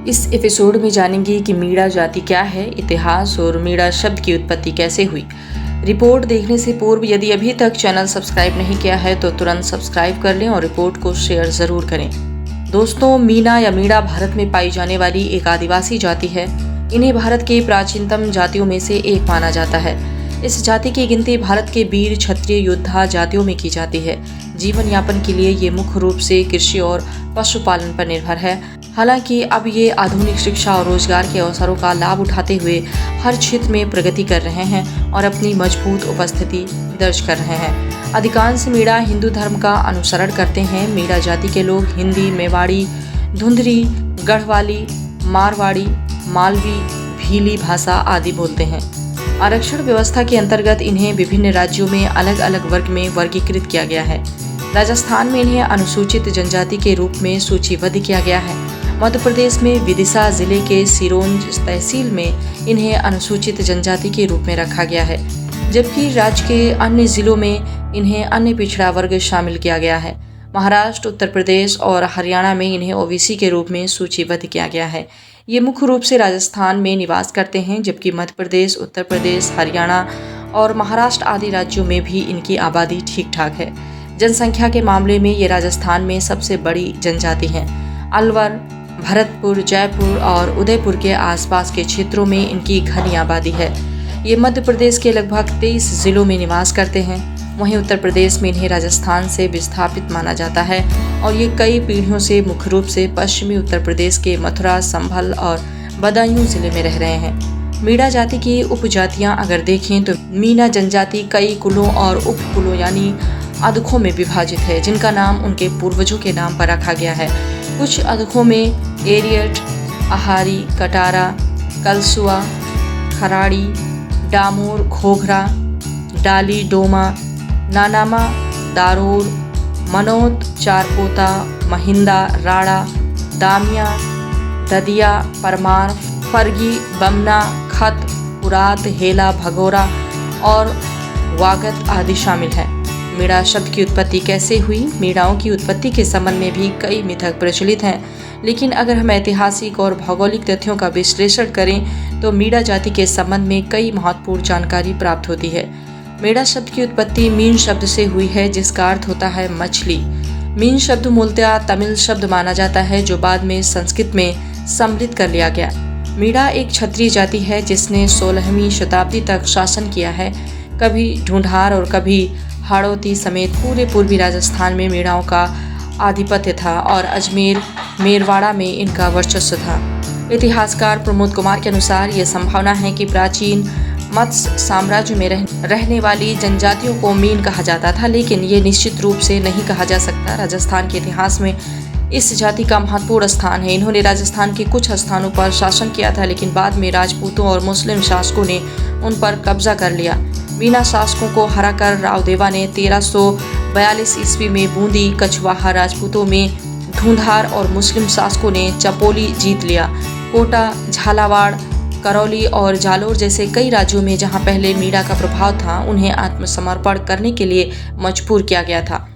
इस एपिसोड में जानेंगे कि मीणा जाति क्या है, इतिहास और मीणा शब्द की उत्पत्ति कैसे हुई। रिपोर्ट देखने से पूर्व यदि अभी तक चैनल सब्सक्राइब नहीं किया है तो तुरंत सब्सक्राइब कर लें और रिपोर्ट को शेयर जरूर करें। दोस्तों, मीना या मीणा भारत में पाई जाने वाली एक आदिवासी जाति है। इन्हें भारत के प्राचीनतम जातियों में से एक माना जाता है। इस जाति की गिनती भारत के वीर क्षत्रिय योद्धा जातियों में की जाती है। जीवन यापन के लिए ये मुख्य रूप से कृषि और पशुपालन पर निर्भर है। हालांकि अब ये आधुनिक शिक्षा और रोजगार के अवसरों का लाभ उठाते हुए हर क्षेत्र में प्रगति कर रहे हैं और अपनी मजबूत उपस्थिति दर्ज कर रहे हैं। अधिकांश मीणा हिंदू धर्म का अनुसरण करते हैं। मीणा जाति के लोग हिंदी, मेवाड़ी, धुंधरी, गढ़वाली, मारवाड़ी, मालवी, भीली भाषा आदि बोलते हैं। आरक्षण व्यवस्था के अंतर्गत इन्हें विभिन्न राज्यों में अलग अलग वर्ग में वर्गीकृत किया गया है। राजस्थान में इन्हें अनुसूचित जनजाति के रूप में सूचीबद्ध किया गया है। मध्य प्रदेश में विदिशा जिले के सिरोंज तहसील में इन्हें अनुसूचित जनजाति के रूप में रखा गया है, जबकि राज्य के अन्य जिलों में इन्हें अन्य पिछड़ा वर्ग शामिल किया गया है। महाराष्ट्र, उत्तर प्रदेश और हरियाणा में इन्हें ओबीसी के रूप में सूचीबद्ध किया गया है। ये मुख्य रूप से राजस्थान में निवास करते हैं, जबकि मध्य प्रदेश, उत्तर प्रदेश, हरियाणा और महाराष्ट्र आदि राज्यों में भी इनकी आबादी ठीक ठाक है। जनसंख्या के मामले में ये राजस्थान में सबसे बड़ी जनजाति हैं। अलवर, भरतपुर, जयपुर और उदयपुर के आसपास के क्षेत्रों में इनकी घनी आबादी है। ये मध्य प्रदेश के लगभग 23 जिलों में निवास करते हैं। वहीं उत्तर प्रदेश में इन्हें राजस्थान से विस्थापित माना जाता है और ये कई पीढ़ियों से मुख्य रूप से पश्चिमी उत्तर प्रदेश के मथुरा, संभल और बदायूं जिले में रह रहे हैं। मीणा जाति की उपजातियां अगर देखें तो मीणा जनजाति कई कुलों और उपकुलों यानी अधखों में विभाजित है, जिनका नाम उनके पूर्वजों के नाम पर रखा गया है। कुछ अधखों में एरियट, आहारी, कटारा, कलसुआ, खराड़ी, डामोर, घोघरा, डाली, डोमा, नानामा, दारोर, मनोत, चारपोता, महिंदा, राड़ा, दामिया, ददिया, परमार, फरगी, बमना, खत, पुरात, हेला, भगोरा और वागत आदि शामिल हैं। मीणा शब्द की उत्पत्ति कैसे हुई? मीणाओं की उत्पत्ति के संबंध में भी कई मिथक प्रचलित हैं, लेकिन अगर हम ऐतिहासिक और भौगोलिक तथ्यों का विश्लेषण करें तो मीणा जाति के संबंध में कई महत्वपूर्ण जानकारी प्राप्त होती है। मीणा शब्द की उत्पत्ति मीन शब्द से हुई है, जिसका अर्थ होता है मछली। मीन शब्द मूलतः तमिल शब्द माना जाता है, जो बाद में संस्कृत में सम्मिलित कर लिया गया। मीणा एक क्षत्रिय जाति है जिसने 16वीं शताब्दी तक शासन किया है। कभी ढूंढार और कभी हाड़ौती समेत पूरे पूर्वी राजस्थान में मीणाओं का आधिपत्य था और अजमेर, मेरवाड़ा में इनका वर्चस्व था। इतिहासकार प्रमोद कुमार के अनुसार यह संभावना है कि प्राचीन मत्स्य साम्राज्य में रहने वाली जनजातियों को मीन कहा जाता था, लेकिन ये निश्चित रूप से नहीं कहा जा सकता। राजस्थान के इतिहास में इस जाति का महत्वपूर्ण स्थान है। इन्होंने राजस्थान के कुछ स्थानों पर शासन किया था, लेकिन बाद में राजपूतों और मुस्लिम शासकों ने उन पर कब्जा कर लिया। मीणा शासकों को हराकर रावदेवा ने 1342 ईस्वी में बूंदी, कछवाहा राजपूतों में ढूंढार और मुस्लिम शासकों ने चपोली जीत लिया। कोटा, झालावाड़, करौली और जालोर जैसे कई राज्यों में जहां पहले मीणा का प्रभाव था, उन्हें आत्मसमर्पण करने के लिए मजबूर किया गया था।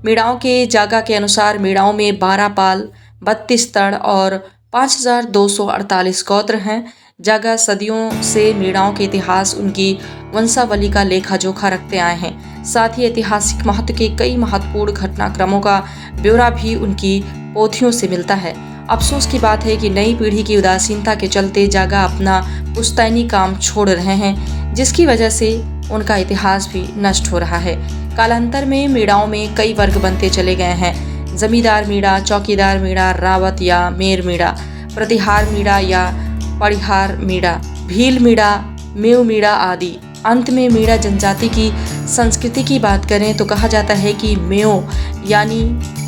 मीणाओं के जागा के अनुसार मीणाओं में 12 पाल, 32 तड़ और 5248 गोत्र हैं। जागा सदियों से मीणाओं के इतिहास, उनकी वंशावली का लेखा जोखा रखते आए हैं। साथ ही ऐतिहासिक महत्व के कई महत्वपूर्ण घटनाक्रमों का ब्यौरा भी उनकी पोथियों से मिलता है। अफसोस की बात है कि नई पीढ़ी की उदासीनता के चलते जागा अपना पुश्तैनी काम छोड़ रहे हैं, जिसकी वजह से उनका इतिहास भी नष्ट हो रहा है। कालांतर में मीणाओं में कई वर्ग बनते चले गए हैं। जमींदार मीणा, चौकीदार मीणा, रावत या मेर मीणा, प्रतिहार मीणा या परिहार मीणा, भील मीणा, मेव मीणा आदि। अंत में मीणा जनजाति की संस्कृति की बात करें तो कहा जाता है कि मेव यानी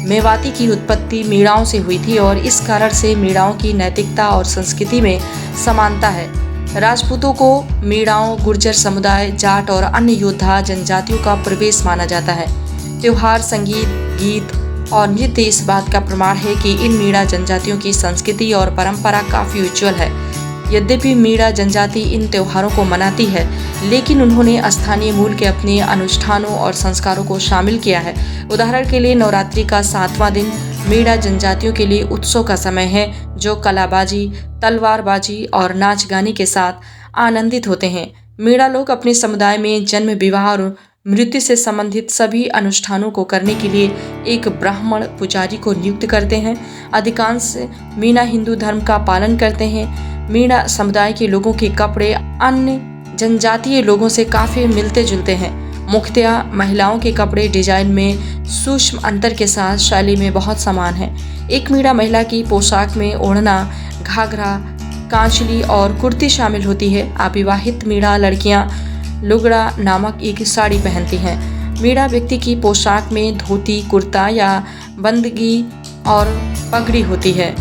मेवाती की उत्पत्ति मीणाओं से हुई थी और इस कारण से मीणाओं की नैतिकता और संस्कृति में समानता है। राजपूतों को मीणाओं, गुर्जर समुदाय, जाट और अन्य योद्धा जनजातियों का प्रवेश माना जाता है। त्योहार, संगीत, गीत और नृत्य इस बात का प्रमाण है कि इन मीणा जनजातियों की संस्कृति और परंपरा काफी उज्ज्वल है। यद्यपि मीणा जनजाति इन त्योहारों को मनाती है, लेकिन उन्होंने स्थानीय मूल के अपने अनुष्ठानों और संस्कारों को शामिल किया है। उदाहरण के लिए नवरात्रि का 7वां दिन मीणा जनजातियों के लिए उत्सव का समय है, जो कलाबाजी, तलवारबाजी और नाच गाने के साथ आनंदित होते हैं। मीणा लोग अपने समुदाय में जन्म, विवाह और मृत्यु से संबंधित सभी अनुष्ठानों को करने के लिए एक ब्राह्मण पुजारी को नियुक्त करते हैं। अधिकांश मीणा हिंदू धर्म का पालन करते हैं। मीणा समुदाय के लोगों के कपड़े अन्य जनजातीय लोगों से काफ़ी मिलते जुलते हैं। मुख्यतः महिलाओं के कपड़े डिजाइन में सूक्ष्म अंतर के साथ शैली में बहुत समान है। एक मीणा महिला की पोशाक में ओढ़ना, घाघरा, कांचली और कुर्ती शामिल होती है। अविवाहित मीणा लड़कियां लुगड़ा नामक एक साड़ी पहनती हैं। मीणा व्यक्ति की पोशाक में धोती, कुर्ता या बंदगी और पगड़ी होती है।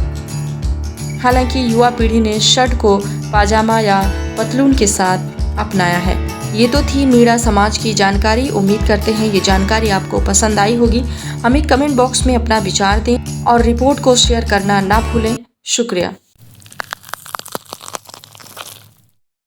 हालांकि युवा पीढ़ी ने शर्ट को पाजामा या पतलून के साथ अपनाया है। ये तो थी मीणा समाज की जानकारी। उम्मीद करते हैं ये जानकारी आपको पसंद आई होगी। हमें कमेंट बॉक्स में अपना विचार दें और रिपोर्ट को शेयर करना ना भूलें। शुक्रिया।